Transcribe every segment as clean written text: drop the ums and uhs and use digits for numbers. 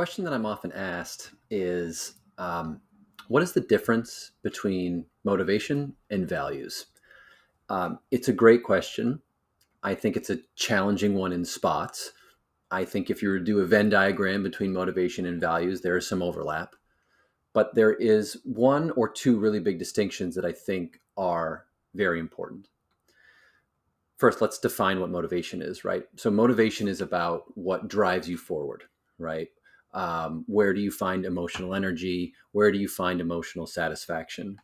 Question that I'm often asked is what is the difference between motivation and values? It's a great question. I think it's a challenging one in spots. I think if you were to do a Venn diagram between motivation and values, there is some overlap. But there is one or two really big distinctions that I think are very important. First, let's define what motivation is, right? So, motivation is about what drives you forward, right? Where do you find emotional energy? Where do you find emotional satisfaction?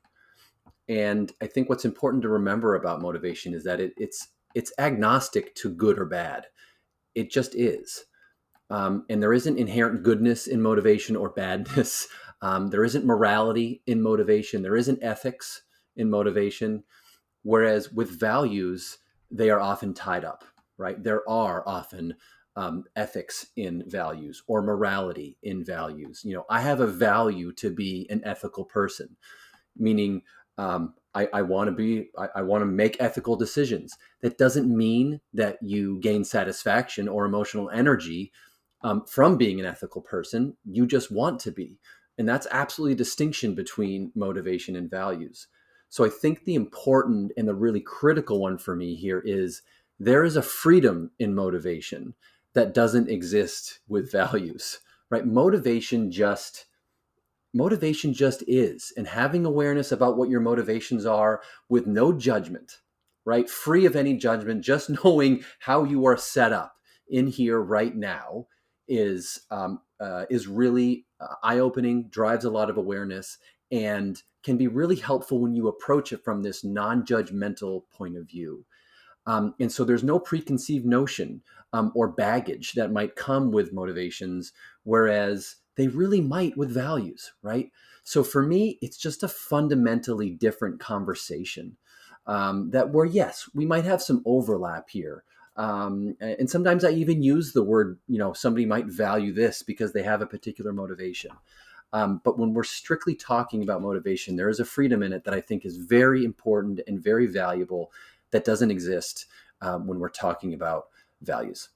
And I think what's important to remember about motivation is that it's agnostic to good or bad. It just is. And there isn't inherent goodness in motivation or badness. There isn't morality in motivation. There isn't ethics in motivation. Whereas with values, they are often tied up, right? There are often ethics in values or morality in values. I have a value to be an ethical person, meaning I want to be, I want to make ethical decisions. That doesn't mean that you gain satisfaction or emotional energy from being an ethical person. You just want to be. And that's absolutely a distinction between motivation and values. So I think the important and the really critical one for me here is there is a freedom in motivation that doesn't exist with values, right? Motivation just is. And having awareness about what your motivations are with no judgment, right? Free of any judgment, just knowing how you are set up in here right now is really eye-opening, drives a lot of awareness, and can be really helpful when you approach it from this non-judgmental point of view. And so there's no preconceived notion or baggage that might come with motivations, whereas they really might with values, right? So for me, it's just a fundamentally different conversation that where, yes, we might have some overlap here. And sometimes I even use the word, somebody might value this because they have a particular motivation. But when we're strictly talking about motivation, there is a freedom in it that I think is very important and very valuable that doesn't exist when we're talking about values.